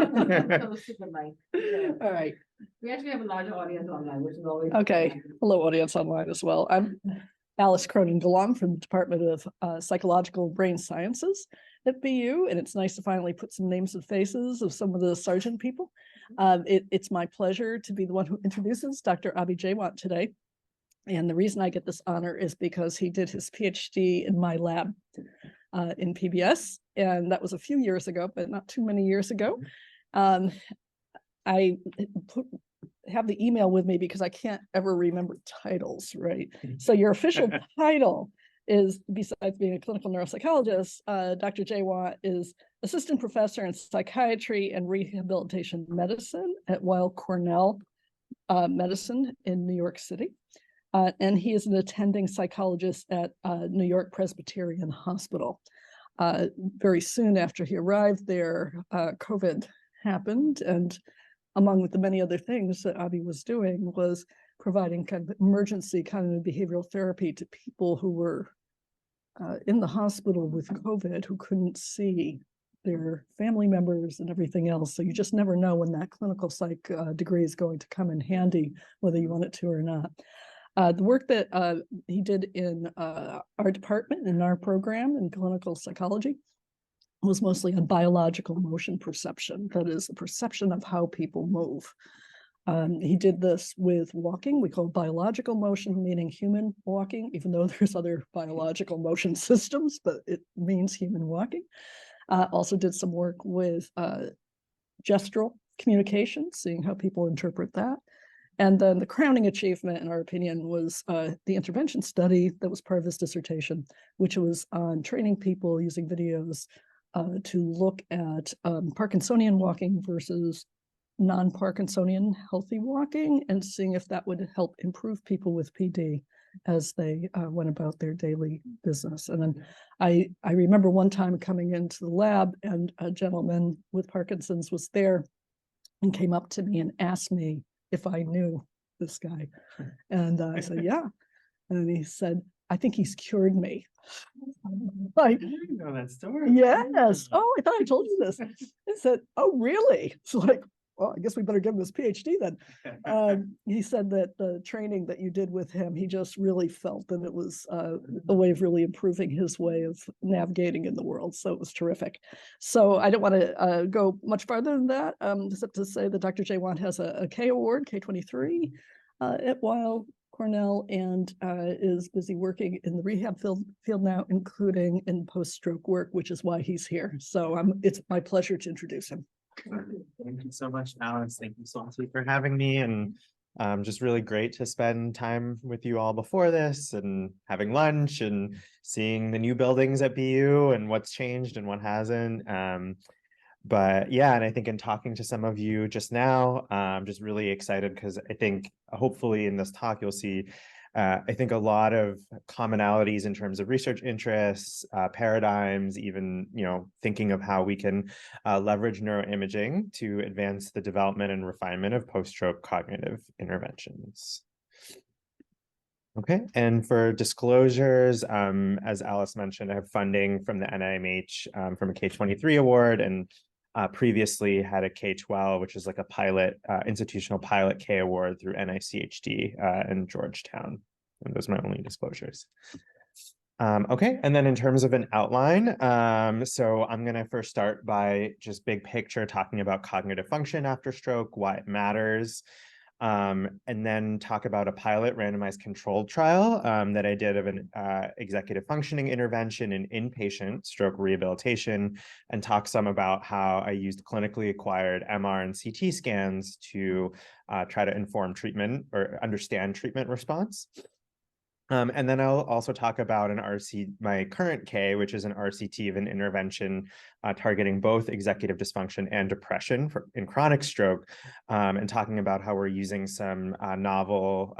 Super light. All right. We actually have a larger audience online, which is always Okay. Hello, audience online as well. I'm Alice Cronin-DeLong from the Department of Psychological Brain Sciences at BU, and it's nice to finally put some names and faces of some of the Sargent people. It's my pleasure to be the one who introduces Dr. Abhi Jaywant today. And the reason I get this honor is because he did his PhD in my lab in PBS, and that was a few years ago, but not too many years ago. I have the email with me because I can't ever remember titles, right? So your official title is, besides being a clinical neuropsychologist, Dr. Jaywant is assistant professor in psychiatry and rehabilitation medicine at Weill Cornell Medicine in New York City. And he is an attending psychologist at New York Presbyterian Hospital. Very soon after he arrived there, COVID happened, and among the many other things that Abhi was doing was providing kind of emergency cognitive behavioral therapy to people who were in the hospital with COVID, who couldn't see their family members and everything else. So you just never know when that clinical psych degree is going to come in handy, whether you want it to or not. The work that he did in our department, in our program in clinical psychology, was mostly on biological motion perception. That is the perception of how people move. He did this with walking. We call it biological motion, meaning human walking, even though there's other biological motion systems, but it means human walking. Also did some work with gestural communication, seeing how people interpret that. And then the crowning achievement, in our opinion, was the intervention study that was part of his dissertation, which was on training people using videos to look at Parkinsonian walking versus non-Parkinsonian healthy walking, and seeing if that would help improve people with PD as they went about their daily business. And then I remember one time coming into the lab, and a gentleman with Parkinson's was there and came up to me and asked me if I knew this guy. And I said, yeah. And he said, I think he's cured me. Like, I didn't know that story. Yes. Oh, I thought I told you this. I said, oh, really? It's like, well, I guess we better give him his PhD then. He said that the training that you did with him, he just really felt that it was a way of really improving his way of navigating in the world. So it was terrific. So I don't want to go much farther than that, except to say that Dr. Jaywant has a K award, K23, at Weill Cornell, and is busy working in the rehab field now, including in post-stroke work, which is why he's here. So it's my pleasure to introduce him. Thank you so much, Alice. Thank you so much for having me, and just really great to spend time with you all before this, and having lunch and seeing the new buildings at BU and what's changed and what hasn't. But yeah, and I think in talking to some of you just now, I'm just really excited because I think hopefully in this talk you'll see I think a lot of commonalities in terms of research interests, paradigms, even, thinking of how we can leverage neuroimaging to advance the development and refinement of post-stroke cognitive interventions. Okay, and for disclosures, as Alice mentioned, I have funding from the NIMH from a K23 award, and previously had a K12, which is like a pilot, institutional pilot K award through NICHD in Georgetown. And those are my only disclosures. Okay, and then in terms of an outline, so I'm going to first start by just big picture talking about cognitive function after stroke, why it matters, and then talk about a pilot randomized controlled trial that I did of an executive functioning intervention in inpatient stroke rehabilitation, and talk some about how I used clinically acquired MR and CT scans to try to inform treatment or understand treatment response. And then I'll also talk about my current K, which is an RCT of an intervention targeting both executive dysfunction and depression in chronic stroke, and talking about how we're using some novel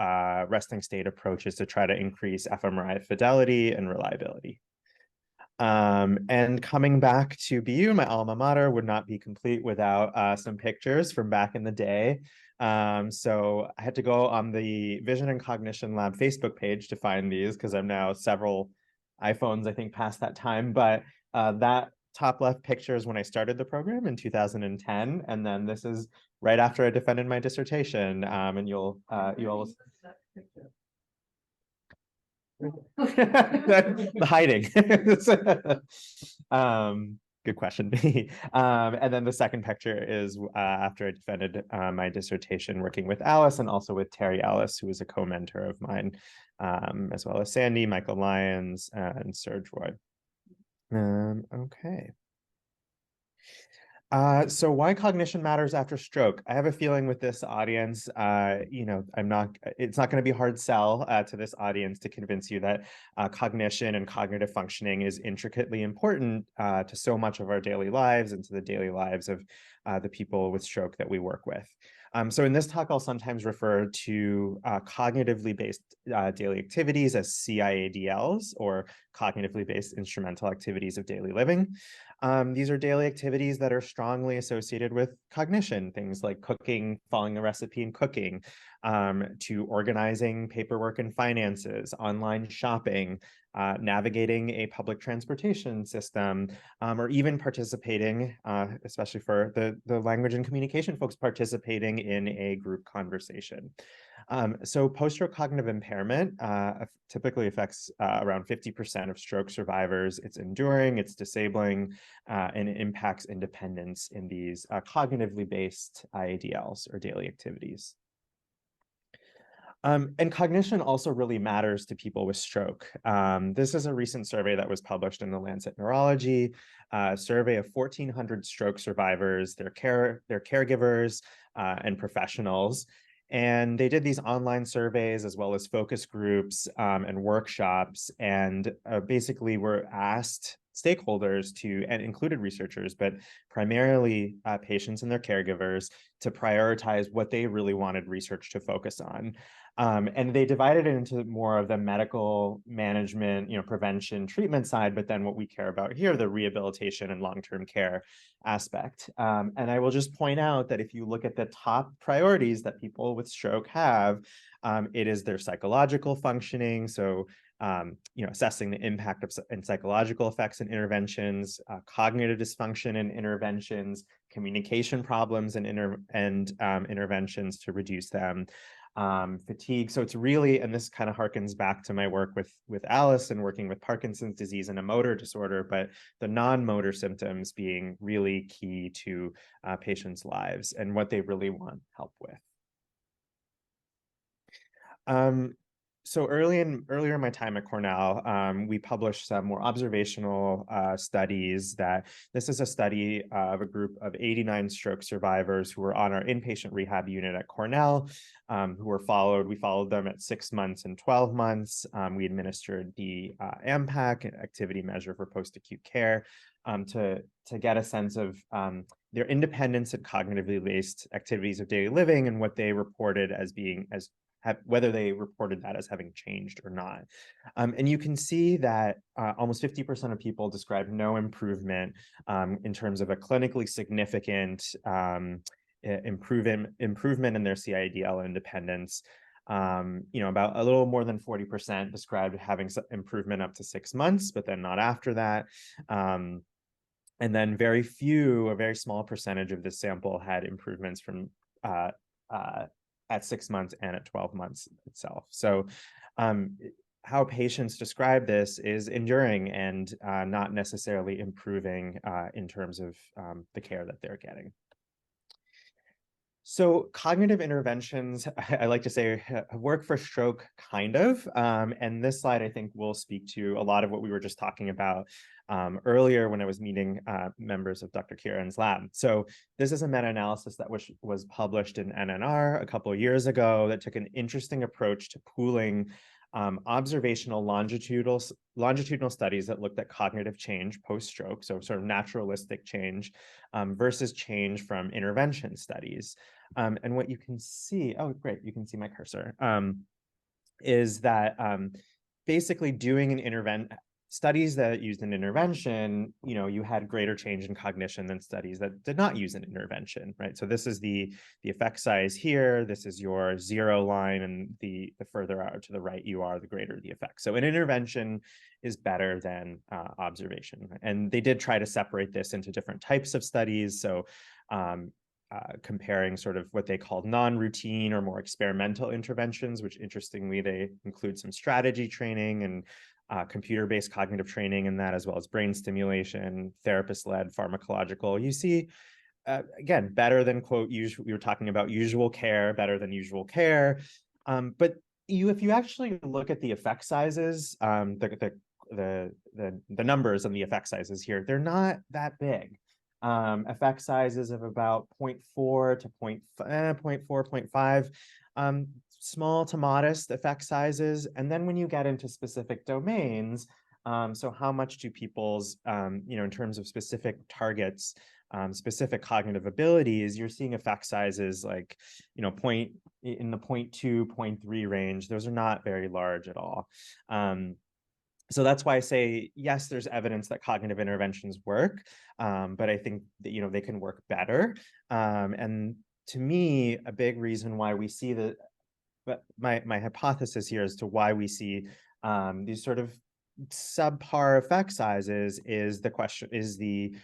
resting state approaches to try to increase fMRI fidelity and reliability. And coming back to BU, my alma mater, would not be complete without some pictures from back in the day. So I had to go on the Vision and Cognition Lab Facebook page to find these, because I'm now several iPhones, I think, past that time. But that top left picture is when I started the program in 2010, and then this is right after I defended my dissertation. And you'll the hiding. Good question. And then the second picture is after I defended my dissertation, working with Alice and also with Terry Ellis, who was a co-mentor of mine, as well as Sandy, Michael Lyons, and Serge Roy. Okay. So why cognition matters after stroke? I have a feeling with this audience, it's not going to be a hard sell to this audience to convince you that cognition and cognitive functioning is intricately important to so much of our daily lives and to the daily lives of the people with stroke that we work with. So in this talk, I'll sometimes refer to cognitively based daily activities as CIADLs, or cognitively based instrumental activities of daily living. These are daily activities that are strongly associated with cognition, things like cooking, following a recipe and cooking, to organizing paperwork and finances, online shopping, navigating a public transportation system, or even participating, especially for the language and communication folks, participating in a group conversation. So post-stroke cognitive impairment typically affects around 50% of stroke survivors. It's enduring, it's disabling, and it impacts independence in these cognitively based IADLs, or daily activities. And cognition also really matters to people with stroke. This is a recent survey that was published in the Lancet Neurology, a survey of 1,400 stroke survivors, their caregivers, and professionals. And they did these online surveys as well as focus groups and workshops, and basically were asked stakeholders to, and included researchers, but primarily patients and their caregivers, to prioritize what they really wanted research to focus on. And they divided it into more of the medical management, prevention, treatment side, but then what we care about here, the rehabilitation and long-term care aspect. And I will just point out that if you look at the top priorities that people with stroke have, it is their psychological functioning. So, assessing the impact of and psychological effects and interventions, cognitive dysfunction and interventions, communication problems and interventions to reduce them, fatigue. So it's really, and this kind of harkens back to my work with Alice and working with Parkinson's disease and a motor disorder, but the non-motor symptoms being really key to patients' lives and what they really want help with. So earlier in my time at Cornell, we published some more observational studies. That this is a study of a group of 89 stroke survivors who were on our inpatient rehab unit at Cornell, who were followed. We followed them at 6 months and 12 months. We administered the AMPAC, an activity measure for post-acute care, to get a sense of their independence and cognitively based activities of daily living and what they reported as being whether they reported that as having changed or not. And you can see that almost 50% of people described no improvement in terms of a clinically significant improvement in their CIDL independence. About a little more than 40% described having improvement up to 6 months, but then not after that. And then a very small percentage of this sample had improvements from at 6 months and at 12 months itself. So how patients describe this is enduring and not necessarily improving in terms of the care that they're getting. So cognitive interventions, I like to say, work for stroke, kind of. And this slide, I think, will speak to a lot of what we were just talking about earlier when I was meeting members of Dr. Kieran's lab. So this is a meta-analysis that was published in NNR a couple of years ago that took an interesting approach to pooling observational longitudinal studies that looked at cognitive change post-stroke, so sort of naturalistic change, versus change from intervention studies. And what you can see, oh, great, you can see my cursor, is that basically doing studies that used an intervention, you had greater change in cognition than studies that did not use an intervention, right? So this is the effect size here. This is your 0 line, and the further out to the right you are, the greater the effect. So an intervention is better than observation. And they did try to separate this into different types of studies. So comparing sort of what they called non-routine or more experimental interventions, which interestingly, they include some strategy training and computer-based cognitive training in that, as well as brain stimulation, therapist-led pharmacological. You see, again, better than, quote, usual. We were talking about usual care, better than usual care. But if you actually look at the effect sizes, the numbers on the effect sizes here, they're not that big. Effect sizes of about 0.4 to 0.4, 0.5. Small to modest effect sizes. And then when you get into specific domains, so how much do people's, in terms of specific targets, specific cognitive abilities, you're seeing effect sizes like, in the 0.2, 0.3 range. Those are not very large at all. So that's why I say, yes, there's evidence that cognitive interventions work, but I think that, they can work better. And to me, a big reason why we see but my hypothesis here as to why we see these sort of subpar effect sizes is the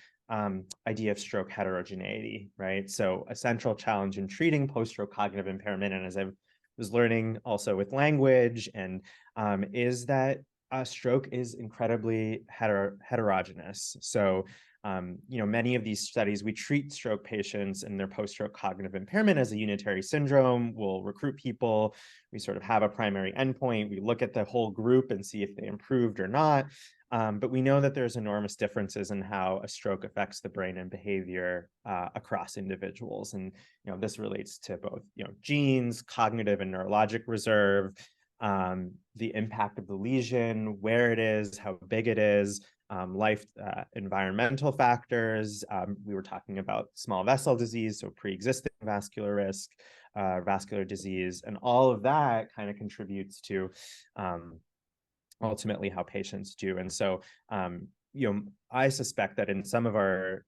idea of stroke heterogeneity, right? So a central challenge in treating post-stroke cognitive impairment, and as I was learning also with language, and is that stroke is incredibly heterogeneous. So many of these studies, we treat stroke patients and their post-stroke cognitive impairment as a unitary syndrome. We'll recruit people. We sort of have a primary endpoint. We look at the whole group and see if they improved or not. But we know that there's enormous differences in how a stroke affects the brain and behavior across individuals. And this relates to both genes, cognitive and neurologic reserve, the impact of the lesion, where it is, how big it is, life, environmental factors. We were talking about small vessel disease, so pre-existing vascular risk, vascular disease, and all of that kind of contributes to ultimately how patients do. And so, I suspect that in some of our,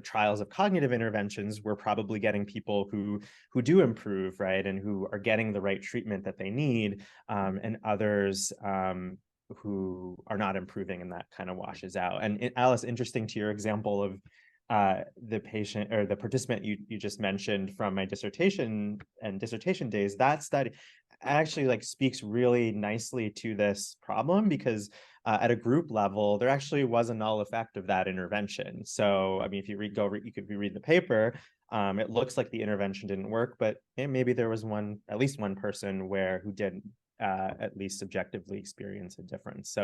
trials of cognitive interventions, we're probably getting people who do improve, right, and who are getting the right treatment that they need, and others who are not improving, and that kind of washes out. And Alice, interesting to your example of the patient or the participant you just mentioned from my dissertation days, that study actually speaks really nicely to this problem, because at a group level, there actually was a null effect of that intervention. So, I meif you could reread the paper, it looks like the intervention didn't work, but maybe there was at least one person who did at least subjectively experience a difference.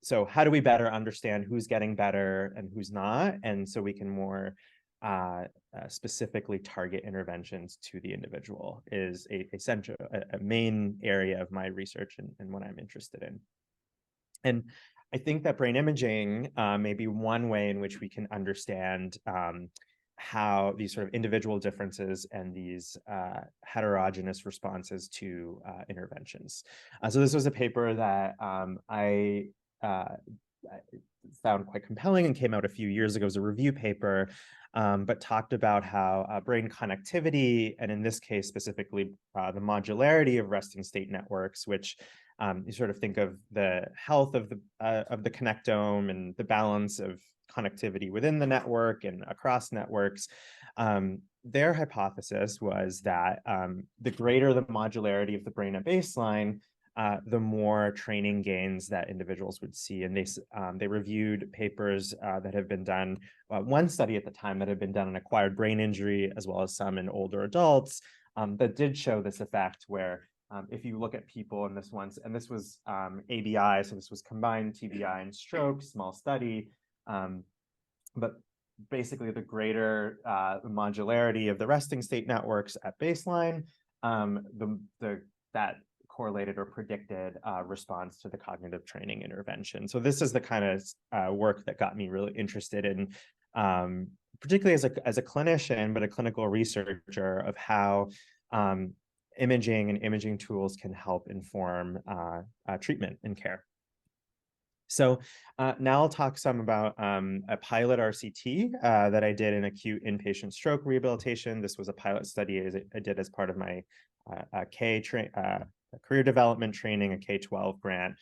So how do we better understand who's getting better and who's not? And so we can more specifically target interventions to the individual is a main area of my research and what I'm interested in. And I think that brain imaging may be one way in which we can understand how these sort of individual differences and these heterogeneous responses to interventions. So this was a paper that I found quite compelling and came out a few years ago as a review paper, but talked about how brain connectivity, and in this case specifically the modularity of resting state networks, which you sort of think of the health of the connectome and the balance of connectivity within the network and across networks. Their hypothesis was that the greater the modularity of the brain at baseline, the more training gains that individuals would see. And they reviewed papers that have been done, one study at the time that had been done on acquired brain injury, as well as some in older adults, that did show this effect where if you look at people in this was ABI, so this was combined TBI and stroke, small study, but basically the greater the modularity of the resting state networks at baseline, that correlated or predicted response to the cognitive training intervention. So this is the kind of work that got me really interested in, particularly as a clinician, but a clinical researcher, of how imaging and imaging tools can help inform treatment and care. So now I'll talk some about a pilot RCT that I did in acute inpatient stroke rehabilitation. This was a pilot study I did as part of my career development training, a K-12 grant.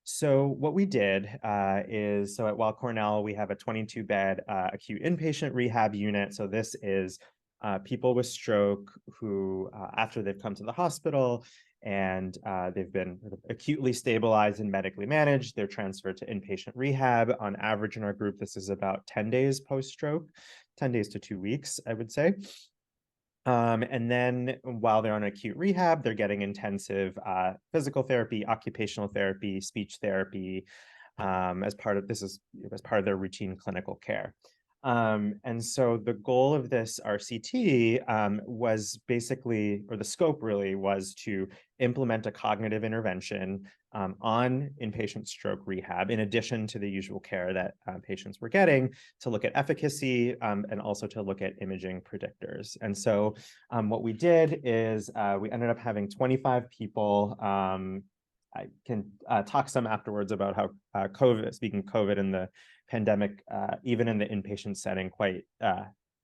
So what we did is, so at Weill Cornell, we have a 22-bed acute inpatient rehab unit. So this is people with stroke who, after they've come to the hospital and they've been acutely stabilized and medically managed, they're transferred to inpatient rehab. On average in our group, this is about 10 days post-stroke, 10 days to 2 weeks, I would say. And then while they're on acute rehab, they're getting intensive physical therapy, occupational therapy, speech therapy, as part of their routine clinical care. And so the goal of this RCT was basically, or the scope really was to implement a cognitive intervention on inpatient stroke rehab, in addition to the usual care that patients were getting, to look at efficacy and also to look at imaging predictors. And so what we did is we ended up having 25 people. I can talk some afterwards about how COVID and the pandemic, even in the inpatient setting,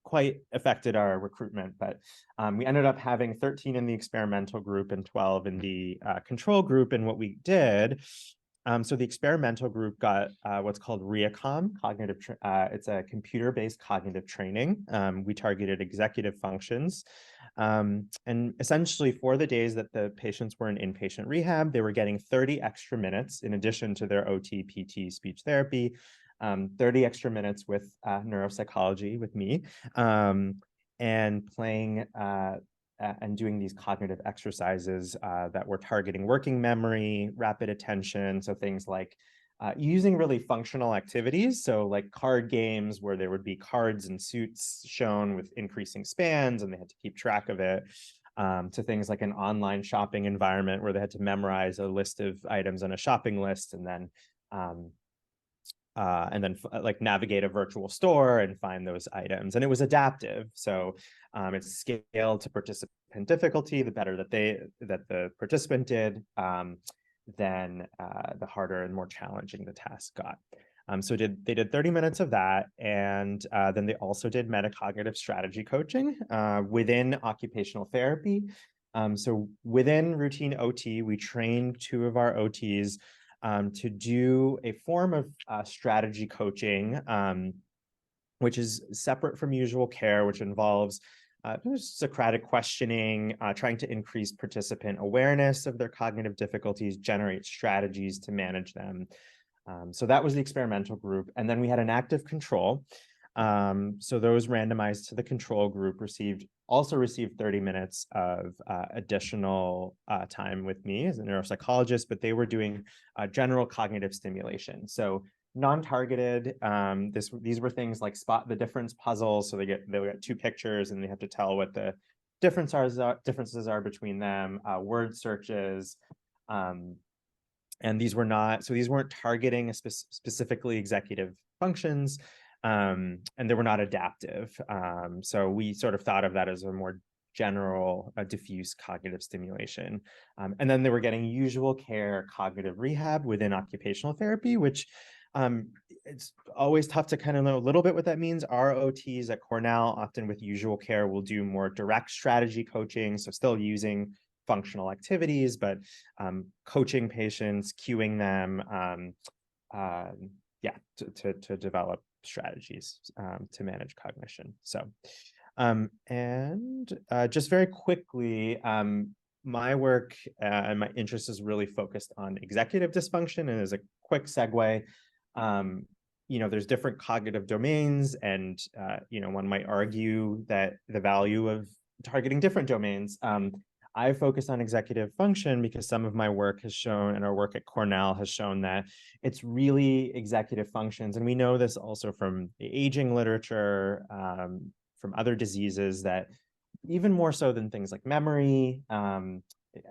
quite affected our recruitment. But we ended up having 13 in the experimental group and 12 in the control group. And what we did, so the experimental group got what's called REACOM, it's a computer-based cognitive training. We targeted executive functions. And essentially for the days that the patients were in inpatient rehab, they were getting 30 extra minutes in addition to their OT, PT, speech therapy, 30 extra minutes with neuropsychology with me, and playing and doing these cognitive exercises that were targeting working memory, rapid attention. So things like using really functional activities. So like card games where there would be cards and suits shown with increasing spans and they had to keep track of it, to things like an online shopping environment where they had to memorize a list of items on a shopping list and then like navigate a virtual store and find those items. And it was adaptive. So it's scaled to participant difficulty. The better that the participant did, then the harder and more challenging the task got. So they did 30 minutes of that. And then they also did metacognitive strategy coaching within occupational therapy. So within routine OT, we trained 2 of our OTs to do a form of strategy coaching, which is separate from usual care, which involves Socratic questioning, trying to increase participant awareness of their cognitive difficulties, generate strategies to manage them. So that was the experimental group. And then we had an active control. So those randomized to the control group also received 30 minutes of additional time with me as a neuropsychologist, but they were doing general cognitive stimulation. So non-targeted, these were things like spot the difference puzzles. So they get 2 pictures and they have to tell what the differences are between them, word searches. And these weren't targeting specifically executive functions. And they were not adaptive. So we sort of thought of that as a more general, diffuse cognitive stimulation. And then they were getting usual care cognitive rehab within occupational therapy, which it's always tough to kind of know a little bit what that means. Our OTs at Cornell, often with usual care, will do more direct strategy coaching. So still using functional activities, but coaching patients, cueing them, to develop strategies to manage cognition. So, and just very quickly, my work and my interest is really focused on executive dysfunction. And as a quick segue, there's different cognitive domains, and one might argue that the value of targeting different domains. I focus on executive function because some of my work has shown, and our work at Cornell has shown, that it's really executive functions. And we know this also from the aging literature, from other diseases, that even more so than things like memory,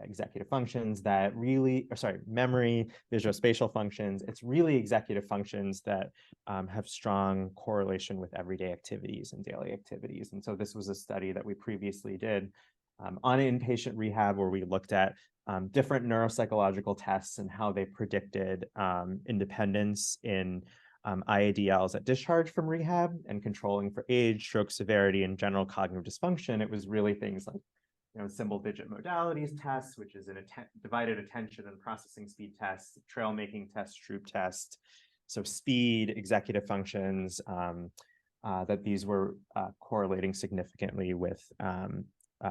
executive functions that really, memory, visuospatial functions, it's really executive functions that have strong correlation with everyday activities and daily activities. And so this was a study that we previously did on inpatient rehab, where we looked at different neuropsychological tests and how they predicted independence in IADLs at discharge from rehab and controlling for age, stroke severity, and general cognitive dysfunction. It was really things like, symbol digit modalities tests, which is an divided attention and processing speed test, trail making test, troop test. So speed, executive functions, that these were correlating significantly with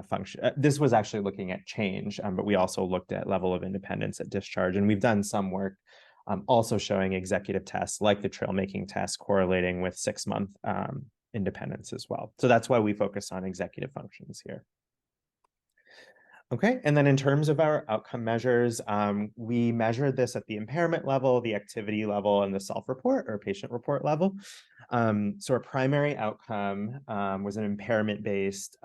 function. This was actually looking at change, but we also looked at level of independence at discharge. And we've done some work also showing executive tests like the trail making test correlating with 6-month independence as well. So that's why we focus on executive functions here. Okay, and then in terms of our outcome measures, we measured this at the impairment level, the activity level, and the self-report or patient report level. So our primary outcome was an impairment-based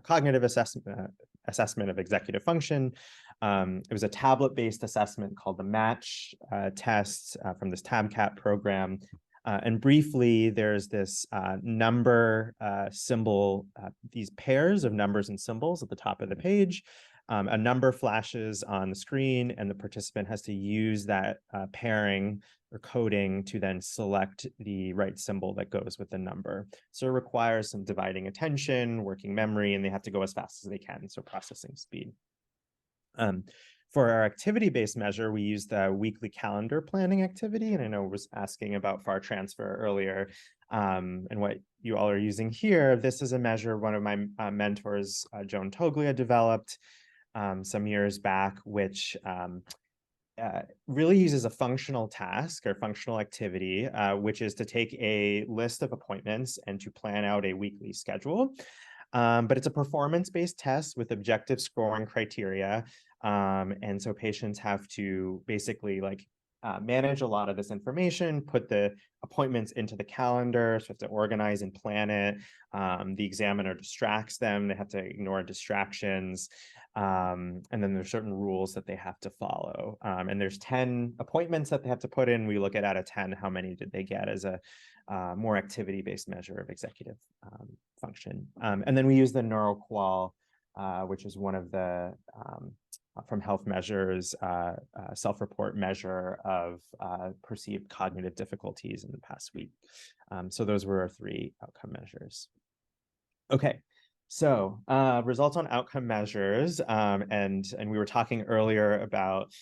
cognitive assessment of executive function. It was a tablet-based assessment called the MATCH test from this TABCAT program. And briefly, there's this number symbol, these pairs of numbers and symbols at the top of the page. A number flashes on the screen, and the participant has to use that pairing or coding to then select the right symbol that goes with the number. So it requires some dividing attention, working memory, and they have to go as fast as they can, so processing speed. For our activity-based measure, we used the weekly calendar planning activity, and I know I was asking about FAR transfer earlier, and what you all are using here. This is a measure one of my mentors, Joan Toglia, developed some years back, which really uses a functional task or functional activity, which is to take a list of appointments and to plan out a weekly schedule. But it's a performance-based test with objective scoring criteria. And so patients have to basically manage a lot of this information, put the appointments into the calendar, so have to organize and plan it. The examiner distracts them. They have to ignore distractions. And then there's certain rules that they have to follow. And there's 10 appointments that they have to put in. We look at out of 10, how many did they get as a more activity-based measure of executive function. And then we use the NeuroQual, which is one of the from Health Measures self-report measure of perceived cognitive difficulties in the past week. So those were our 3 outcome measures. Okay, so results on outcome measures, and we were talking earlier about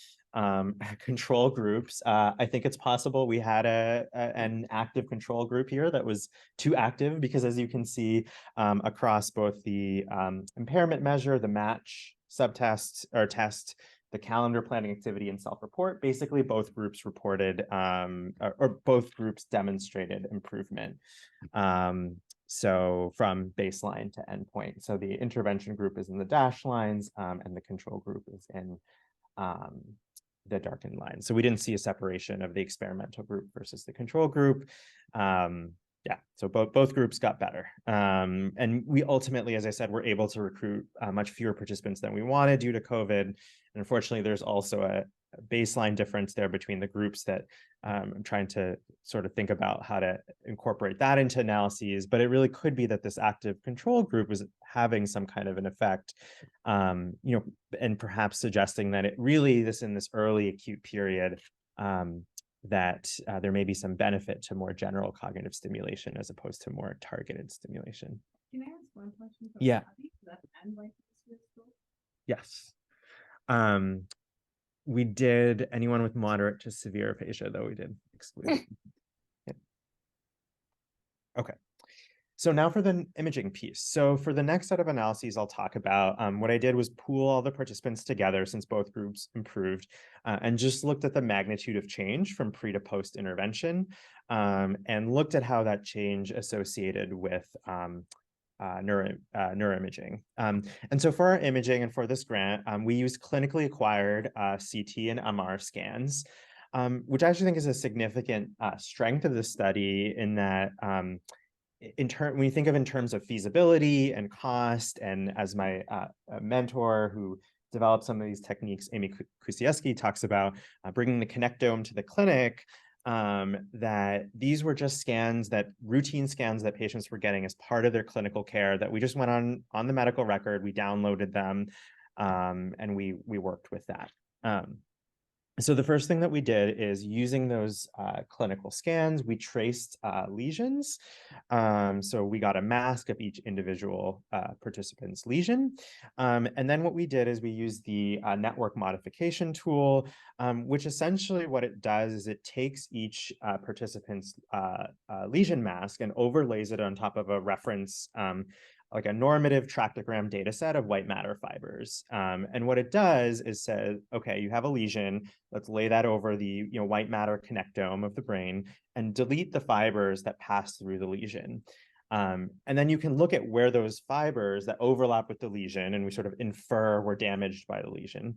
control groups. I think it's possible we had an active control group here that was too active, because as you can see across both the impairment measure, the MATCH subtest or test, the calendar planning activity, and self-report, basically both groups reported or both groups demonstrated improvement. So from baseline to endpoint. So the intervention group is in the dashed lines, and the control group is in the darkened line. So we didn't see a separation of the experimental group versus the control group. Yeah, so both groups got better. And we ultimately, as I said, were able to recruit much fewer participants than we wanted due to COVID. And unfortunately, there's also a baseline difference there between the groups that I'm trying to sort of think about how to incorporate that into analyses. But it really could be that this active control group was having some kind of an effect, and perhaps suggesting that it really, in this early acute period, that there may be some benefit to more general cognitive stimulation as opposed to more targeted stimulation. Can I ask one question? Yeah. That end like this year? Yes. We did anyone with moderate to severe aphasia, though we did exclude. Yeah. Okay. So now for the imaging piece. So for the next set of analyses I'll talk about, what I did was pool all the participants together since both groups improved, and just looked at the magnitude of change from pre to post intervention, and looked at how that change associated with neuroimaging. And so for our imaging and for this grant, we used clinically acquired CT and MR scans, which I actually think is a significant strength of the study, in that when you think of in terms of feasibility and cost, and as my mentor who developed some of these techniques, Amy Kusieski, talks about bringing the connectome to the clinic, that these were just routine scans that patients were getting as part of their clinical care, that we just went on the medical record, we downloaded them, and we worked with that. So the first thing that we did is, using those clinical scans, we traced lesions. So we got a mask of each individual participant's lesion. And then what we did is we used the network modification tool, which essentially what it does is it takes each participant's lesion mask and overlays it on top of a reference, like a normative tractogram data set of white matter fibers. And what it does is says, okay, you have a lesion, let's lay that over the white matter connectome of the brain and delete the fibers that pass through the lesion. And then you can look at where those fibers that overlap with the lesion, and we sort of infer were damaged by the lesion,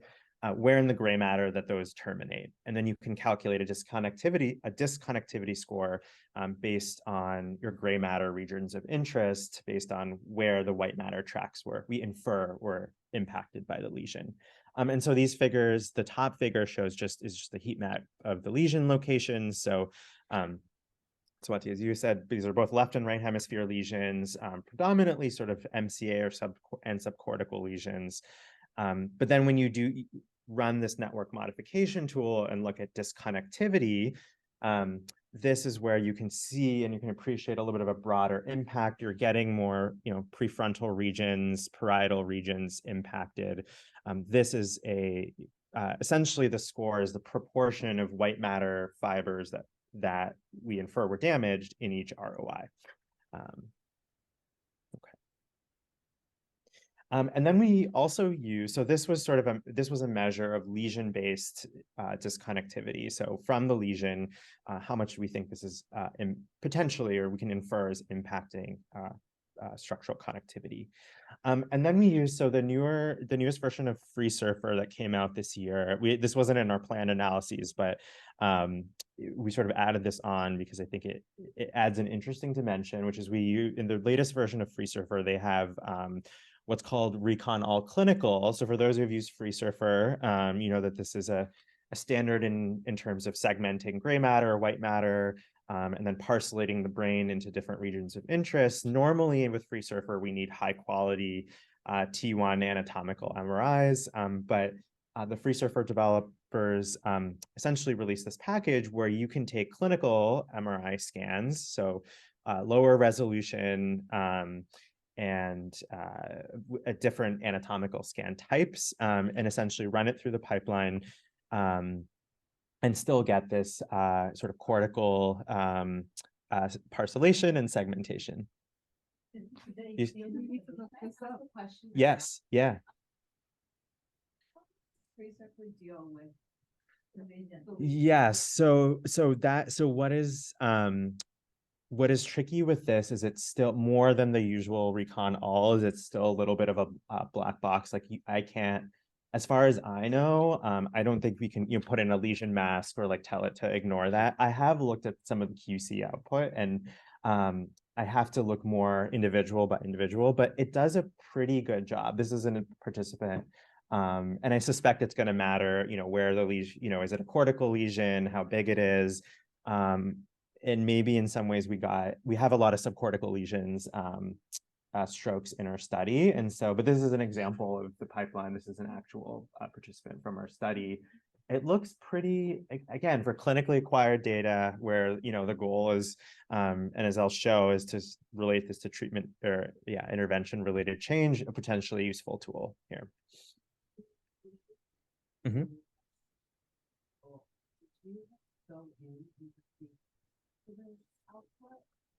where in the gray matter that those terminate. And then you can calculate a disconnectivity score based on your gray matter regions of interest, based on where the white matter tracks we infer were impacted by the lesion. And so these figures, the top figure is just a heat map of the lesion locations. So Swati, as you said, these are both left and right hemisphere lesions, predominantly sort of MCA or subcortical lesions. But then when you do run this network modification tool and look at disconnectivity, this is where you can see and you can appreciate a little bit of a broader impact. You're getting more, prefrontal regions, parietal regions impacted. This is essentially the score is the proportion of white matter fibers that we infer were damaged in each ROI. And then we also use, so this was a measure of lesion-based disconnectivity. So from the lesion, how much do we think this is potentially, or we can infer, is impacting structural connectivity. And then we use, so the newest version of FreeSurfer that came out this year, this wasn't in our planned analyses, but we sort of added this on because I think it adds an interesting dimension, which is in the latest version of FreeSurfer, they have what's called Recon All Clinical. So for those who have used FreeSurfer, you know that this is a standard in terms of segmenting gray matter or white matter, and then parcellating the brain into different regions of interest. Normally with FreeSurfer, we need high quality T1 anatomical MRIs, but the FreeSurfer developers essentially released this package where you can take clinical MRI scans, so lower resolution, and different anatomical scan types, and essentially run it through the pipeline, and still get this sort of cortical parcellation and segmentation. Yes, yeah. Yes, so what is tricky with this is it's still more than the usual Recon All, is it's still a little bit of a black box. Like I can't, as far as I know, I don't think we can put in a lesion mask or like tell it to ignore that. I have looked at some of the QC output, and I have to look more individual by individual, but it does a pretty good job. This isn't a participant. And I suspect it's going to matter, where the lesion, is it a cortical lesion, how big it is, and maybe in some ways we have a lot of subcortical lesions, strokes in our study. And so, but this is an example of the pipeline. This is an actual participant from our study. It looks pretty, again, for clinically acquired data where, the goal is, and as I'll show, is to relate this to treatment or intervention related change, a potentially useful tool here. Mm-hmm.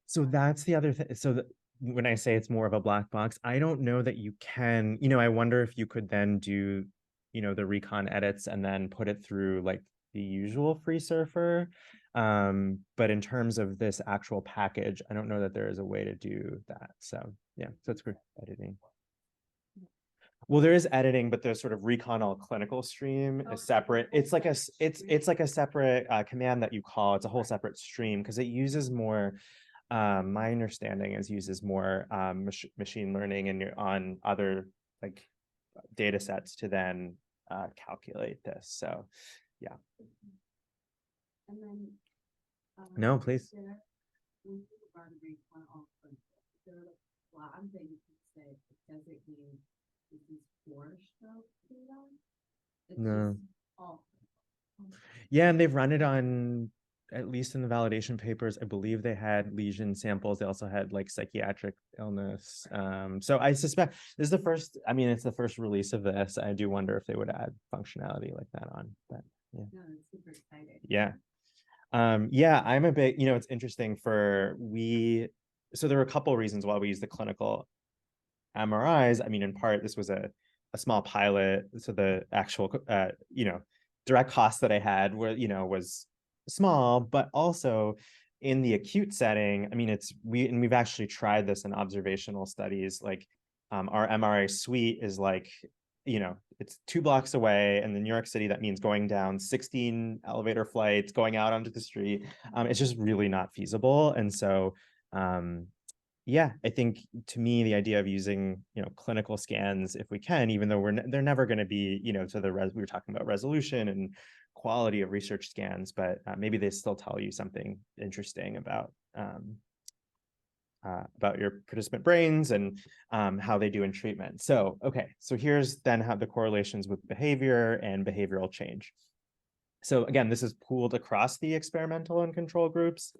So that's the other thing. So when I say it's more of a black box, I don't know that you can, I wonder if you could then do, the recon edits and then put it through like the usual FreeSurfer. But in terms of this actual package, I don't know that there is a way to do that. So yeah, so it's for editing. Well, there is editing, but there's sort of Recon All Clinical stream is separate. It's like a separate command that you call. It's a whole separate stream because it uses more. My understanding is uses more machine learning and on other like data sets to then calculate this. So, yeah. And then No, please. When you are to read one off, there are a lot that you can say designate this is four-stroke data. It's No. just all. Yeah, and they've run it on, at least in the validation papers, I believe they had lesion samples. They also had like psychiatric illness. So I suspect this is the first, I mean, it's the first release of this. I do wonder if they would add functionality like that on, but yeah. No, it's super exciting. Yeah. Yeah, I'm a bit, it's interesting so there were a couple of reasons why we use the clinical MRIs. I mean, in part, this was a small pilot. So the actual, direct cost that I had was small, but also in the acute setting, I mean, we've actually tried this in observational studies. Like our MRI suite is like, it's 2 blocks away, and in New York City, that means going down 16 elevator flights, going out onto the street. It's just really not feasible. And so, yeah, I think to me, the idea of using, clinical scans, if we can, even though they're never going to be, to we were talking about resolution and quality of research scans, but maybe they still tell you something interesting about your participant brains and how they do in treatment. So, okay, so here's then how the correlations with behavior and behavioral change. So again, this is pooled across the experimental and control groups.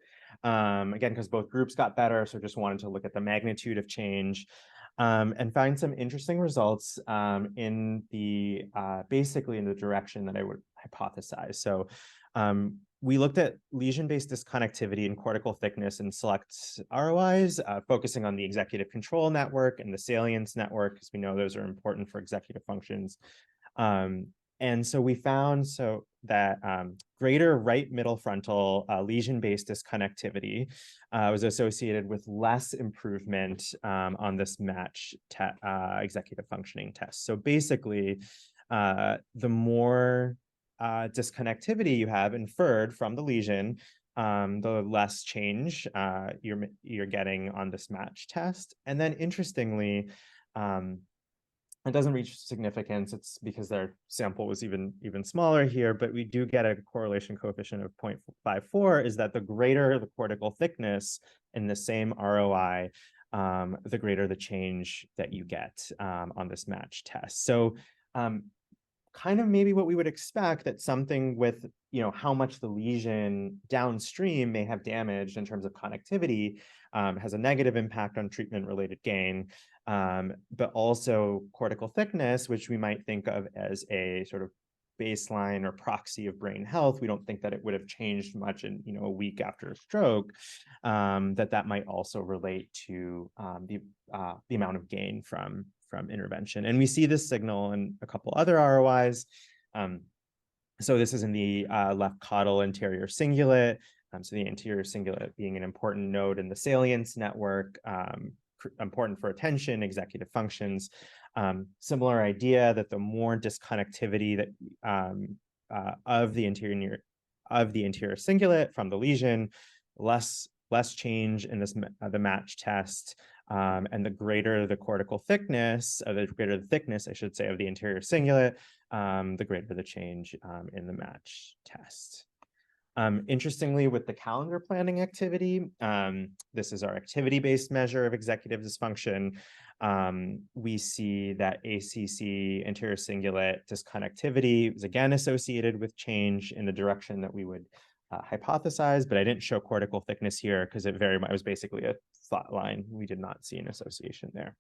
Again, because both groups got better, so just wanted to look at the magnitude of change and find some interesting results in the basically in the direction that I would hypothesize. So we looked at lesion-based disconnectivity and cortical thickness in select ROIs, focusing on the executive control network and the salience network, because we know those are important for executive functions. And so we found that greater right middle frontal lesion-based disconnectivity was associated with less improvement on this match executive functioning test. So basically, the more disconnectivity you have inferred from the lesion, the less change you're getting on this match test. And then interestingly, it doesn't reach significance. It's because their sample was even smaller here, but we do get a correlation coefficient of 0.54, is that the greater the cortical thickness in the same ROI, the greater the change that you get on this match test. So kind of maybe what we would expect, that something with, how much the lesion downstream may have damaged in terms of connectivity has a negative impact on treatment-related gain. But also cortical thickness, which we might think of as a sort of baseline or proxy of brain health. We don't think that it would have changed much in, a week after a stroke, that might also relate to the amount of gain from intervention. And we see this signal in a couple other ROIs. So this is in the left caudal anterior cingulate. So the anterior cingulate being an important node in the salience network, important for attention, executive functions. Similar idea that the more disconnectivity that of the anterior cingulate from the lesion, less change in the match test, and the greater the cortical thickness, the greater the thickness, I should say, of the anterior cingulate, the greater the change in the match test. Interestingly, with the calendar planning activity, this is our activity-based measure of executive dysfunction. We see that ACC, anterior cingulate disconnectivity, is again associated with change in the direction that we would hypothesize, but I didn't show cortical thickness here because it was basically a flat line. We did not see an association there.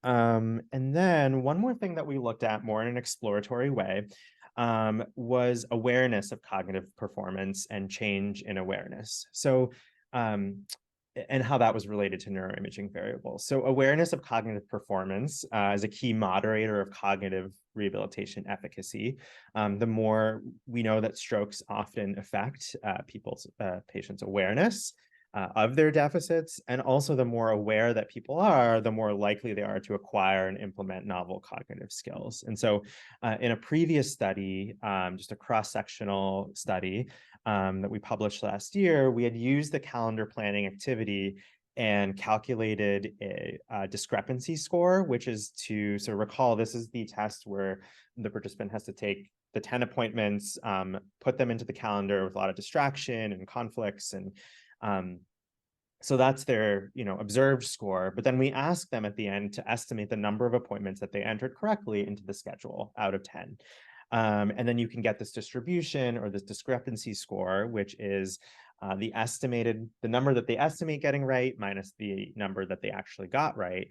And then one more thing that we looked at more in an exploratory way was awareness of cognitive performance and change in awareness. So, and how that was related to neuroimaging variables. So awareness of cognitive performance is a key moderator of cognitive rehabilitation efficacy. The more we know that strokes often affect patients' awareness of their deficits, and also the more aware that people are, the more likely they are to acquire and implement novel cognitive skills. And so in a previous study, just a cross-sectional study that we published last year, we had used the calendar planning activity and calculated a discrepancy score, which is to, so recall, this is the test where the participant has to take the 10 appointments, put them into the calendar with a lot of distraction and conflicts. And so that's their, observed score. But then we ask them at the end to estimate the number of appointments that they entered correctly into the schedule out of 10. And then you can get this distribution or this discrepancy score, which is the number that they estimate getting right minus the number that they actually got right.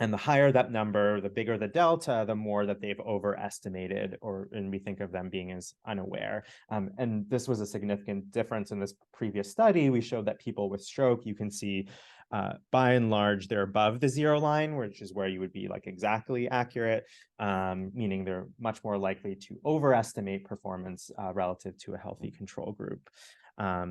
And the higher that number, the bigger the delta, the more that they've overestimated, and we think of them being as unaware. And this was a significant difference in this previous study. We showed that people with stroke, you can see by and large, they're above the 0 line, which is where you would be like exactly accurate, meaning they're much more likely to overestimate performance relative to a healthy control group.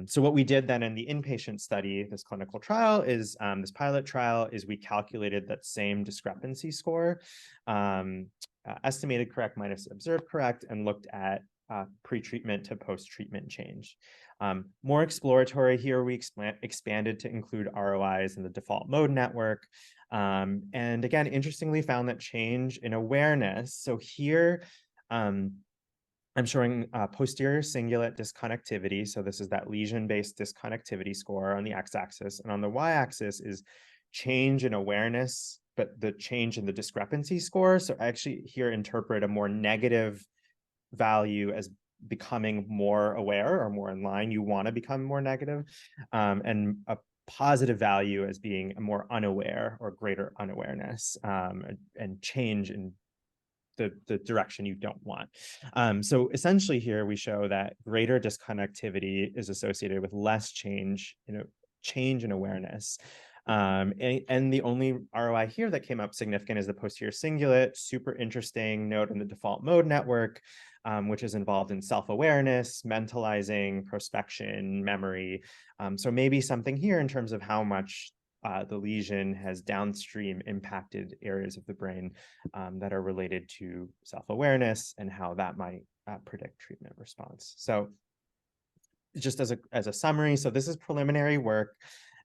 So what we did then in the inpatient study, this clinical trial is, this pilot trial is we calculated that same discrepancy score, estimated correct minus observed correct, and looked at pre-treatment to post-treatment change. More exploratory here, we expanded to include ROIs in the default mode network. And again, interestingly found that change in awareness. So here, I'm showing posterior cingulate disconnectivity. So this is that lesion-based disconnectivity score on the x-axis. And on the y-axis is change in awareness, but the change in the discrepancy score. So I actually here interpret a more negative value as becoming more aware or more in line. You want to become more negative, and a positive value as being a more unaware or greater unawareness, and change in the direction you don't want. So essentially here we show that greater disconnectivity is associated with less change in awareness. And the only ROI here that came up significant is the posterior cingulate. Super interesting note in the default mode network, which is involved in self-awareness, mentalizing, prospection, memory. So maybe something here in terms of how much the lesion has downstream impacted areas of the brain that are related to self-awareness and how that might predict treatment response. So just as a summary, so this is preliminary work,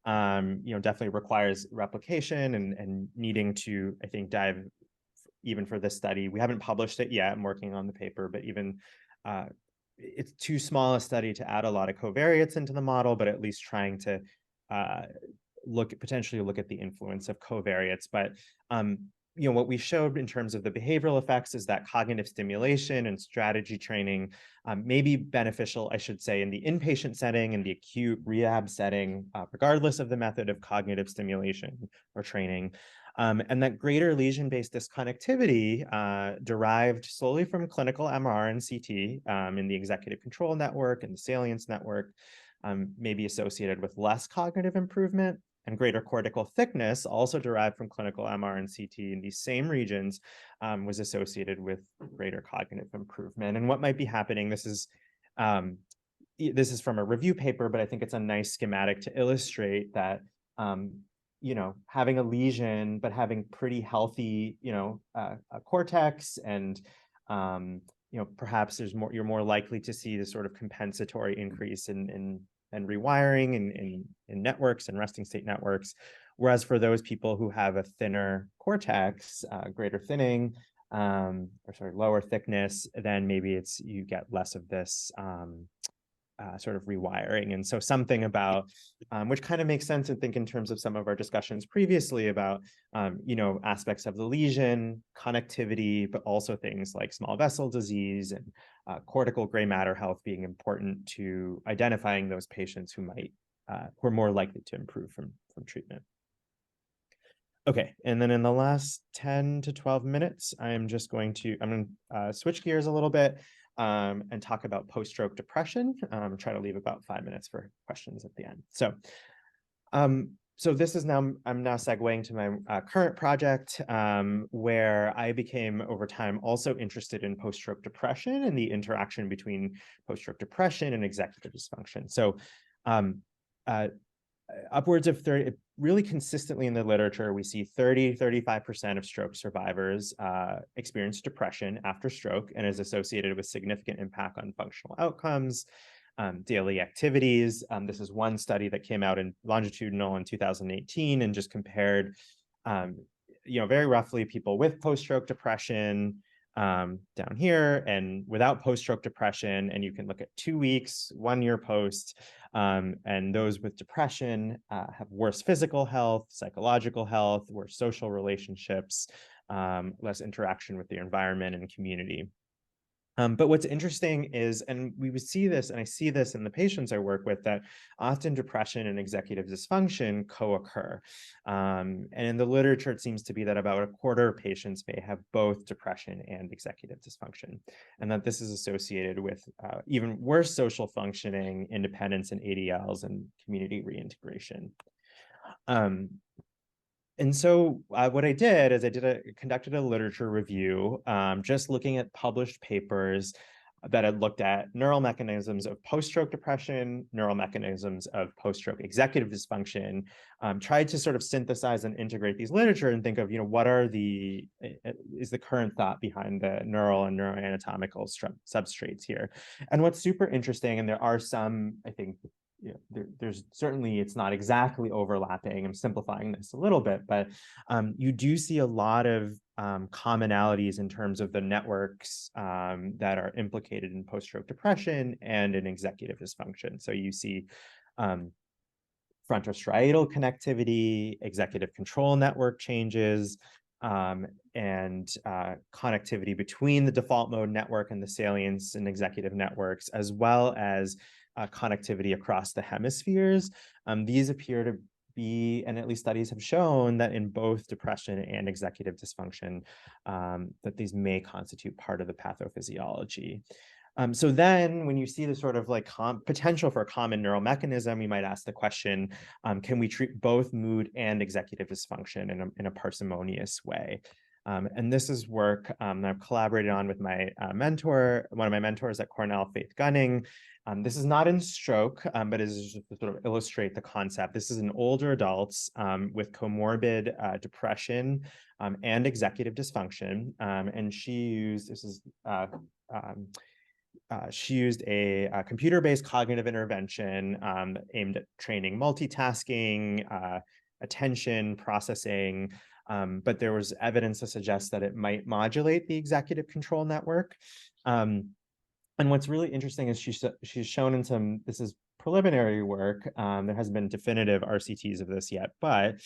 definitely requires replication and needing to, I think, dive even for this study. We haven't published it yet. I'm working on the paper, but even it's too small a study to add a lot of covariates into the model, but at least trying to potentially look at the influence of covariates. But what we showed in terms of the behavioral effects is that cognitive stimulation and strategy training may be beneficial, I should say, in the inpatient setting, in the acute rehab setting, regardless of the method of cognitive stimulation or training. And that greater lesion-based disconnectivity derived solely from clinical MR and CT in the executive control network and the salience network may be associated with less cognitive improvement, and greater cortical thickness, also derived from clinical MR and CT in these same regions, was associated with greater cognitive improvement. And what might be happening, this is from a review paper, but I think it's a nice schematic to illustrate that having a lesion, but having pretty healthy, a cortex, and perhaps you're more likely to see this sort of compensatory increase in rewiring in networks and resting state networks. Whereas for those people who have a thinner cortex, greater thinning, lower thickness, then maybe you get less of this sort of rewiring. And so something about, which kind of makes sense, I think, in terms of some of our discussions previously about, aspects of the lesion, connectivity, but also things like small vessel disease and cortical gray matter health being important to identifying those patients who are more likely to improve from treatment. Okay, and then in the last 10 to 12 minutes, I'm going to switch gears a little bit and talk about post-stroke depression. Try to leave about 5 minutes for questions at the end. So this is I'm now segueing to my current project, where I became over time also interested in post-stroke depression and the interaction between post-stroke depression and executive dysfunction. So upwards of 30, really consistently in the literature, we see 35% of stroke survivors experience depression after stroke, and is associated with significant impact on functional outcomes, daily activities. This is one study that came out in longitudinal in 2018 and just compared, very roughly people with post-stroke depression down here, and without post-stroke depression, and you can look at 2 weeks, 1 year post, and those with depression have worse physical health, psychological health, worse social relationships, less interaction with the environment and community. But what's interesting is, and we would see this, and I see this in the patients I work with, that often depression and executive dysfunction co-occur. And in the literature, it seems to be that about a quarter of patients may have both depression and executive dysfunction, and that this is associated with even worse social functioning, independence in ADLs, and community reintegration. And so what I did is conducted a literature review, just looking at published papers that had looked at neural mechanisms of post-stroke depression, neural mechanisms of post-stroke executive dysfunction, tried to sort of synthesize and integrate these literature and think of, what are is the current thought behind the neural and neuroanatomical substrates here. And what's super interesting, and there are some, I think, there's certainly, it's not exactly overlapping. I'm simplifying this a little bit, but you do see a lot of commonalities in terms of the networks that are implicated in post-stroke depression and in executive dysfunction. So you see frontostriatal connectivity, executive control network changes, and connectivity between the default mode network and the salience and executive networks, as well as connectivity across the hemispheres. These appear to be, and at least studies have shown that in both depression and executive dysfunction, that these may constitute part of the pathophysiology. So then when you see the sort of like potential for a common neural mechanism, you might ask the question, can we treat both mood and executive dysfunction in a parsimonious way? And this is work that I've collaborated on with my one of my mentors at Cornell, Faith Gunning. This is not in stroke, but is just to sort of illustrate the concept. This is in older adults with comorbid depression and executive dysfunction. And she used, she used a computer-based cognitive intervention aimed at training multitasking, attention, processing, but there was evidence to suggest that it might modulate the executive control network. And what's really interesting is she's shown in some, this is preliminary work, there hasn't been definitive RCTs of this yet, but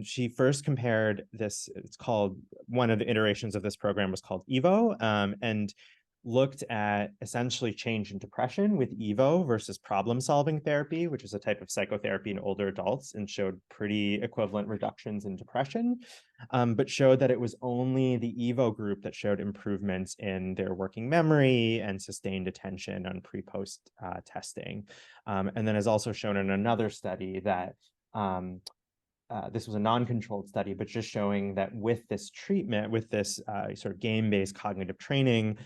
she first compared this, it's called, one of the iterations of this program was called EVO, and looked at essentially change in depression with EVO versus problem-solving therapy, which is a type of psychotherapy in older adults, and showed pretty equivalent reductions in depression, but showed that it was only the EVO group that showed improvements in their working memory and sustained attention on pre-post testing. And then has also shown in another study that this was a non-controlled study, but just showing that with this treatment, with this sort of game-based cognitive training,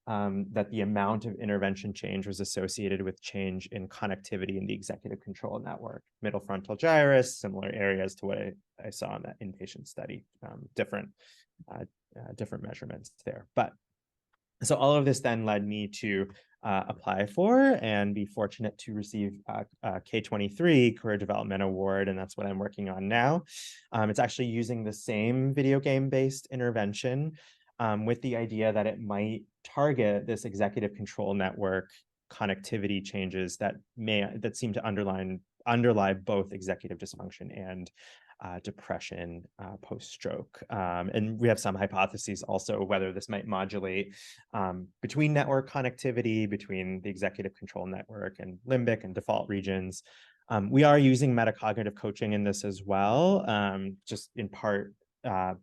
that the amount of intervention change was associated with change in connectivity in the executive control network, middle frontal gyrus, similar areas to what I saw in that inpatient study, different measurements there. But so all of this then led me to apply for and be fortunate to receive a K23 Career Development Award, and that's what I'm working on now. It's actually using the same video game-based intervention with the idea that it might target this executive control network connectivity changes that seem to underlie both executive dysfunction and depression post-stroke. And we have some hypotheses also whether this might modulate between network connectivity, between the executive control network and limbic and default regions. We are using metacognitive coaching in this as well, just in part,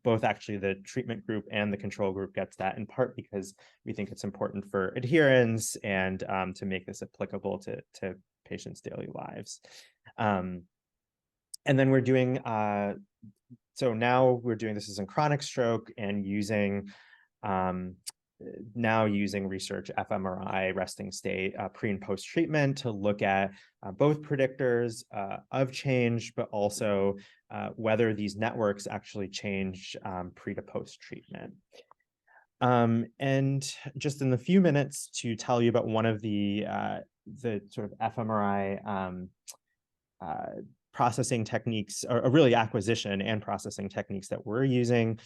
both actually the treatment group and the control group gets that, in part because we think it's important for adherence and to make this applicable to patients' daily lives. And then we're doing, so now we're doing this as in chronic stroke and using, now using research fMRI resting state pre and post treatment to look at both predictors of change, but also whether these networks actually change pre to post treatment. And just in the few minutes to tell you about one of the sort of fMRI processing techniques, or really acquisition and processing techniques that we're using,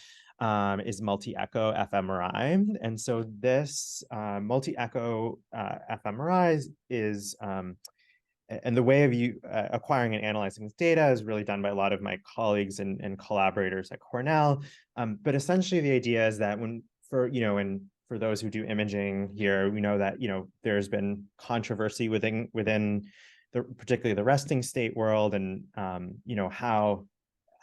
is multi-echo fMRI. And so this multi-echo fMRI is, and the way of you acquiring and analyzing this data is really done by a lot of my colleagues and collaborators at Cornell. But essentially the idea is that for those who do imaging here, we know that, there's been controversy within particularly the resting state world, and how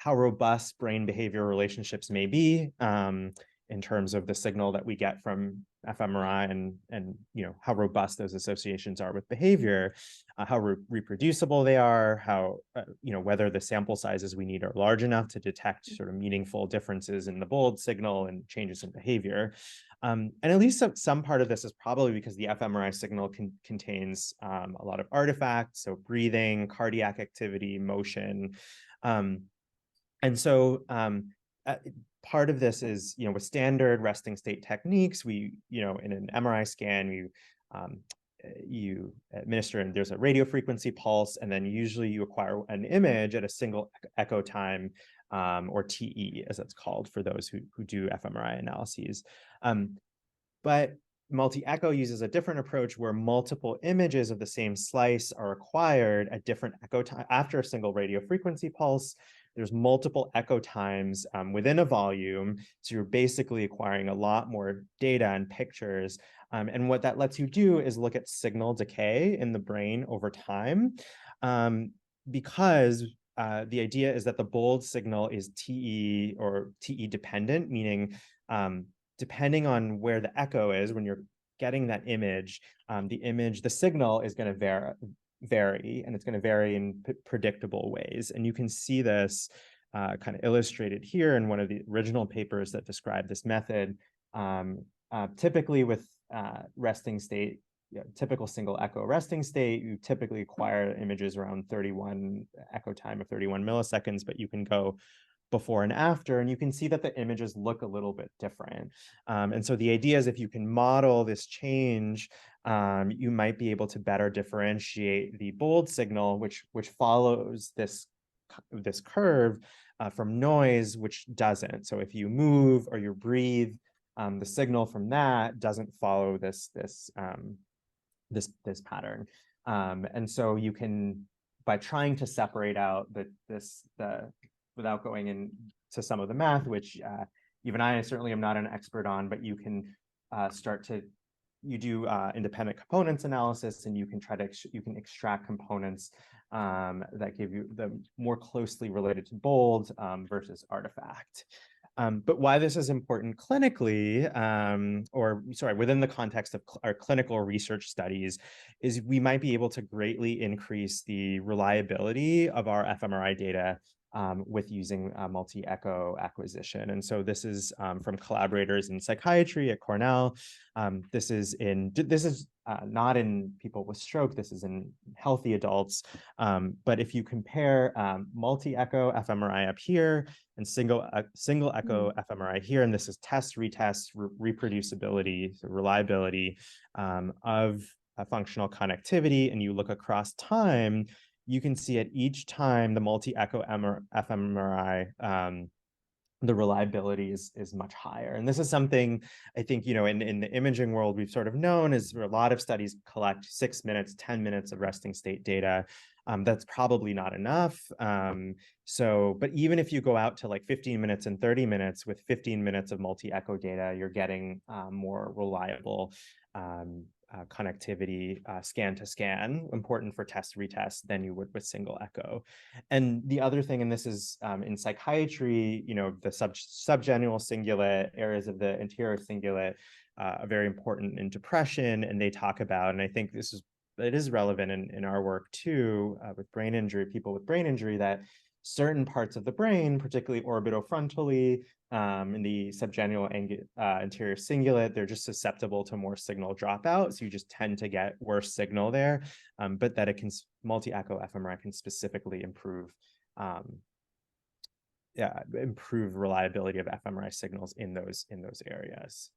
robust brain behavior relationships may be in terms of the signal that we get from fMRI, and how robust those associations are with behavior, how reproducible they are, how whether the sample sizes we need are large enough to detect sort of meaningful differences in the bold signal and changes in behavior. And at least some part of this is probably because the fMRI signal contains a lot of artifacts, so breathing, cardiac activity, motion. And so part of this is, with standard resting state techniques, we, in an MRI scan, you administer, and there's a radio frequency pulse, and then usually you acquire an image at a single echo time, or TE, as it's called for those who do fMRI analyses. But multi-echo uses a different approach where multiple images of the same slice are acquired at different echo time after a single radio frequency pulse. There's multiple echo times within a volume. So you're basically acquiring a lot more data and pictures. And what that lets you do is look at signal decay in the brain over time, because the idea is that the bold signal is TE or TE dependent, meaning depending on where the echo is, when you're getting that image, the signal is going to vary, and it's going to vary in predictable ways. And you can see this kind of illustrated here in one of the original papers that describe this method. Typically with resting state, typical single echo resting state, you typically acquire images around 31 echo time of 31 milliseconds, but you can go before and after, and you can see that the images look a little bit different. And so the idea is, if you can model this change, you might be able to better differentiate the bold signal, which follows this curve, from noise, which doesn't. So if you move or you breathe, the signal from that doesn't follow this pattern. And so you can, by trying to separate out without going into some of the math, which even I certainly am not an expert on, but you can you do independent components analysis, and you can extract components that give you the more closely related to bold versus artifact. But why this is important clinically, within the context of our clinical research studies, is we might be able to greatly increase the reliability of our fMRI data with using multi-echo acquisition. And so this is from collaborators in psychiatry at Cornell. This is not in people with stroke, this is in healthy adults. But if you compare multi-echo fMRI up here and single echo fMRI here, and this is test, retest, reproducibility, so reliability of functional connectivity, and you look across time, you can see at each time the multi-echo fMRI, the reliability is much higher. And this is something I think, in the imaging world, we've sort of known is a lot of studies collect 6 minutes, 10 minutes of resting state data. That's probably not enough. But even if you go out to like 15 minutes and 30 minutes with 15 minutes of multi-echo data, you're getting more reliable connectivity, scan to scan, important for test retest, than you would with single echo. And the other thing, and this is in psychiatry, the subgenual cingulate, areas of the anterior cingulate are very important in depression, and they talk about, and I think it is relevant in our work too, with brain injury, people with brain injury, that certain parts of the brain, particularly orbitofrontally, in the subgenual anterior cingulate, they're just susceptible to more signal dropout. So you just tend to get worse signal there, but that multi-echo fMRI can specifically improve reliability of fMRI signals in those areas.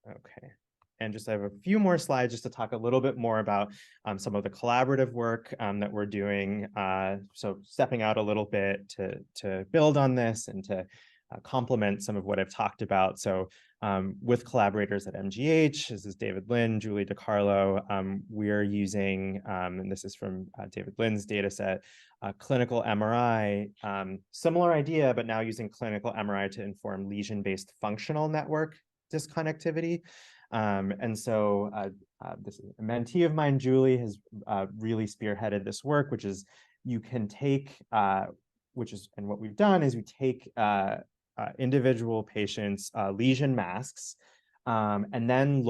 Okay. And just I have a few more slides just to talk a little bit more about some of the collaborative work that we're doing. So stepping out a little bit to build on this and to complement some of what I've talked about. So with collaborators at MGH, this is David Lin, Julie DiCarlo, we're using, and this is from David Lin's data set, clinical MRI, similar idea, but now using clinical MRI to inform lesion-based functional network disconnectivity. And so this is a mentee of mine, Julie, has really spearheaded this work, which is you can take, and what we've done is we take individual patients' lesion masks, and then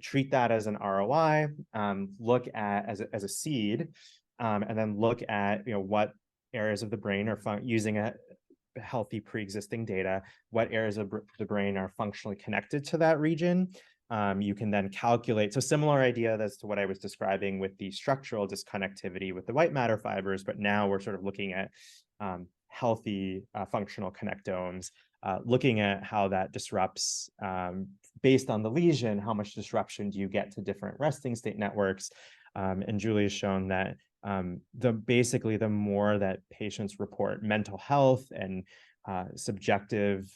treat that as an ROI, look at as a seed, and then look at what areas of the brain are using a healthy pre-existing data, what areas of the brain are functionally connected to that region. You can then calculate, so similar idea as to what I was describing with the structural disconnectivity with the white matter fibers, but now we're sort of looking at healthy functional connectomes, looking at how that disrupts, based on the lesion, how much disruption do you get to different resting state networks. And Julie has shown that basically the more that patients report mental health and subjective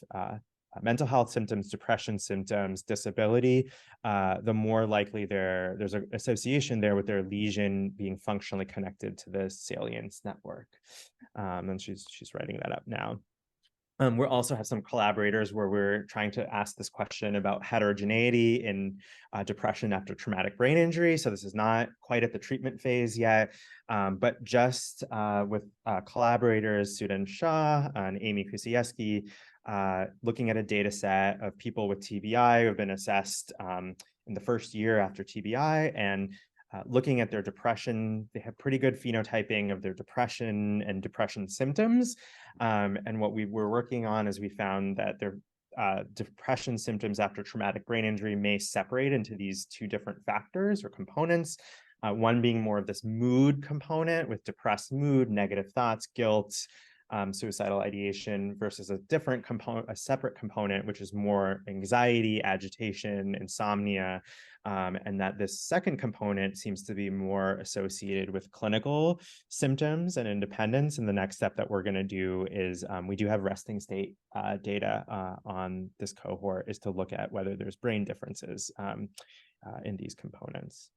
mental health symptoms, depression symptoms, disability, the more likely there's an association there with their lesion being functionally connected to the salience network. And she's writing that up now. We also have some collaborators where we're trying to ask this question about heterogeneity in depression after traumatic brain injury. So this is not quite at the treatment phase yet, but just with collaborators, Sudan Shah and Amy Kusieski, looking at a data set of people with TBI who have been assessed in the first year after TBI, and looking at their depression. They have pretty good phenotyping of their depression and depression symptoms. And what we were working on is we found that their depression symptoms after traumatic brain injury may separate into these two different factors or components. One being more of this mood component with depressed mood, negative thoughts, guilt, suicidal ideation, versus a different component, a separate component, which is more anxiety, agitation, insomnia, and that this second component seems to be more associated with clinical symptoms and independence. And the next step that we're going to do is we do have resting state data on this cohort, is to look at whether there's brain differences in these components.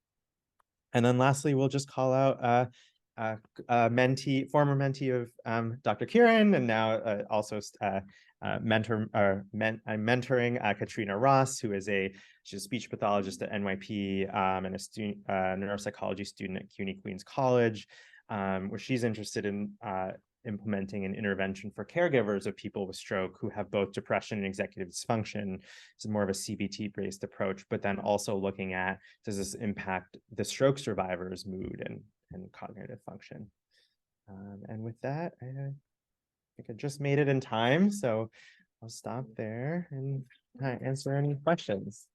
And then lastly, we'll just call out former mentee of Dr. Kieran, and now also I'm mentoring Katrina Ross, who is she's a speech pathologist at NYP and a neuropsychology student at CUNY Queens College, where she's interested in implementing an intervention for caregivers of people with stroke who have both depression and executive dysfunction. It's more of a CBT-based approach, but then also looking at, does this impact the stroke survivor's mood and cognitive function? And with that, I think I just made it in time, so I'll stop there and answer any questions.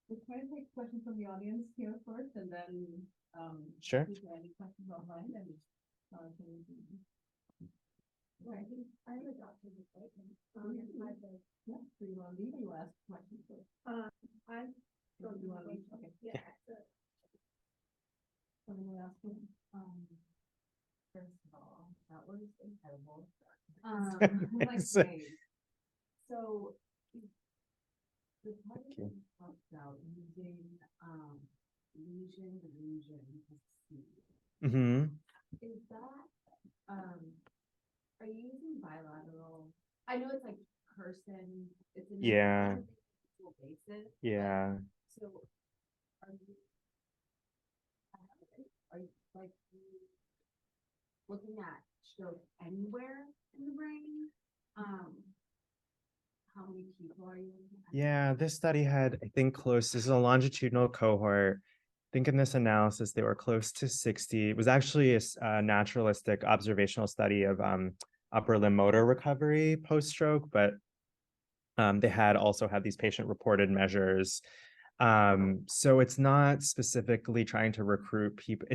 We'll try to take questions from the audience here first, and then Sure. if there are any questions online, and I think I have a doctor's appointment. Yeah, so you want to leave, or you ask questions first? I don't you want to leave? Okay. Yeah. Someone else? First of all, that was incredible. Like, great. So the project talks about using lesion to lesion to see. Mm-hmm. Is that are you using bilateral? I know it's like person, it's an individual basis. Yeah. So are you like looking at stroke anywhere in the brain? How many people are you looking at? Yeah, this study had, I think, this is a longitudinal cohort. I think in this analysis, they were close to 60. It was actually a naturalistic observational study of upper limb motor recovery post-stroke, but they also had these patient-reported measures. So it's not specifically trying to recruit people.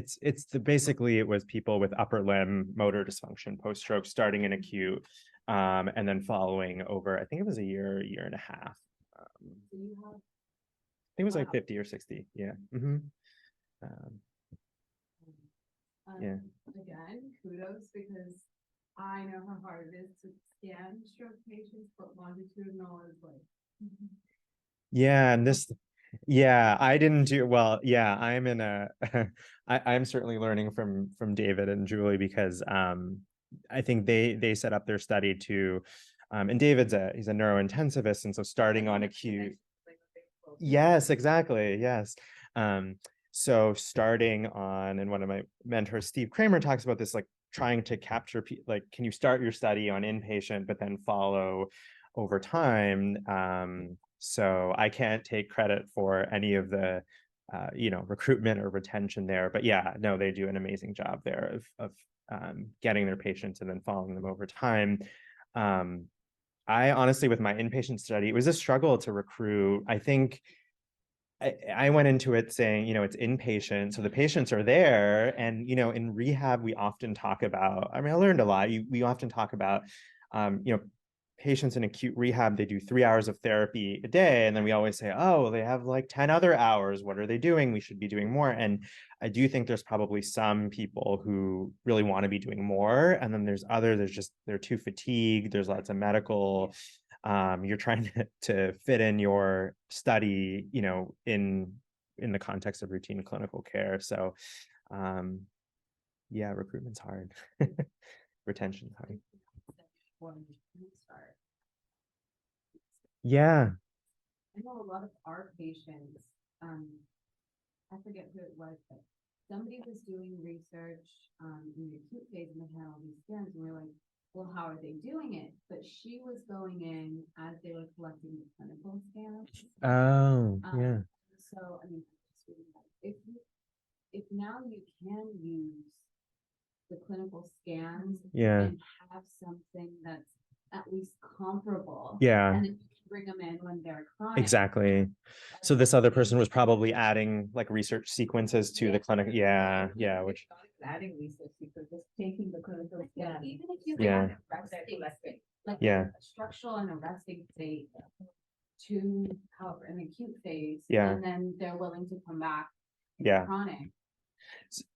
Basically it was people with upper limb motor dysfunction post-stroke, starting in acute, and then following over, I think it was a year and a half. So you have, I think it was like Wow. 50 or 60. Yeah. Yeah. again, kudos, because I know how hard it is to scan stroke patients, but longitudinal is like. Yeah, and this, yeah, I didn't do well. Yeah, I'm in a, I'm certainly learning from David and Julie because I think they set up their study to, and he's a neurointensivist, and so starting on acute. Yes, exactly. Yes. So starting on, and one of my mentors, Steve Kramer, talks about this, like trying to capture, like, can you start your study on inpatient, but then follow over time? So I can't take credit for any of the, recruitment or retention there, but yeah, no, they do an amazing job there of getting their patients and then following them over time. I honestly, with my inpatient study, it was a struggle to recruit. I think I went into it saying, it's inpatient, so the patients are there. And, in rehab, we often talk about, I mean, I learned a lot. We often talk about, patients in acute rehab, they do 3 hours of therapy a day. And then we always say, oh, they have like 10 other hours. What are they doing? We should be doing more. And I do think there's probably some people who really want to be doing more. And then there's others, they're too fatigued. There's lots of medical, you're trying to fit in your study, in the context of routine clinical care. So, yeah, recruitment's hard. Retention's hard. Yeah. I know a lot of our patients, I forget who it was, but somebody was doing research, in the acute phase and they had all these scans and we're like, well, how are they doing it? But she was going in as they were collecting the clinical scans. Oh, yeah. So, I mean, if now you can use the clinical scans Yeah. and have something that's at least comparable. Yeah. And then you can bring them in when they're chronic. Exactly. So this other person was probably adding like research sequences to the clinic. Yeah. Yeah. Which. Adding research because just taking the clinical scan. Even if you Yeah. can resting, like Yeah. a structural and a resting state to however an acute phase. Yeah. And then they're willing to come back. Yeah. Chronic.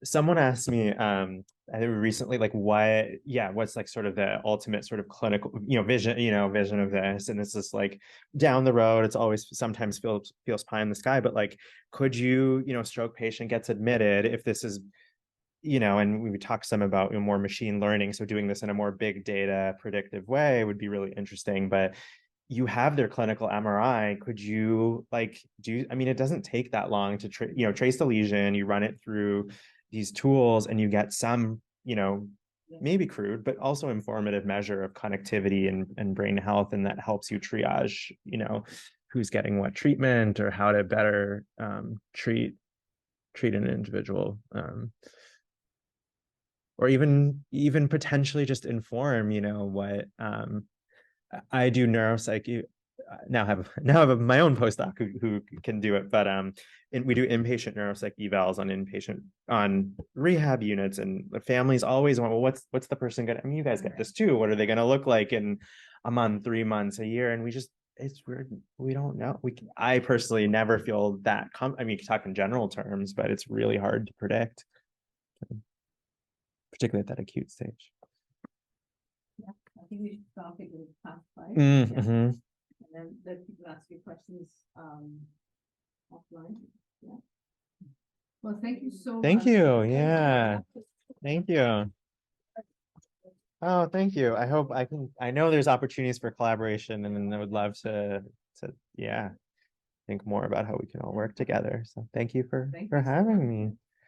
Someone asked me, I think recently, like what's like sort of the ultimate sort of clinical, vision of this. And it's just like down the road, it's always sometimes feels pie in the sky, but like, could you, stroke patient gets admitted if this is, and we talked some about more machine learning. So doing this in a more big data predictive way would be really interesting, but you have their clinical MRI. Could you I mean, it doesn't take that long to trace the lesion, you run it through these tools and you get some, maybe crude, but also informative measure of connectivity and brain health. And that helps you triage, who's getting what treatment or how to better treat an individual. Or even potentially just inform, what I do neuropsych. Now have my own postdoc who can do it, but we do inpatient neuropsych evals on rehab units, and the families always want, well, what's the person gonna, I mean, you guys get this too, what are they gonna look like in a month, 3 months, a year? And it's weird, we don't know. I personally never feel that I mean, you can talk in general terms, but it's really hard to predict, particularly at that acute stage. Yeah, I think we should stop it with past life. Mm-hmm. And then let people ask you questions offline. Yeah. Well, thank you so much. Thank you. Yeah. Thank you. Oh, thank you. I hope I know there's opportunities for collaboration, and then I would love to yeah, think more about how we can all work together. So thank you for having me.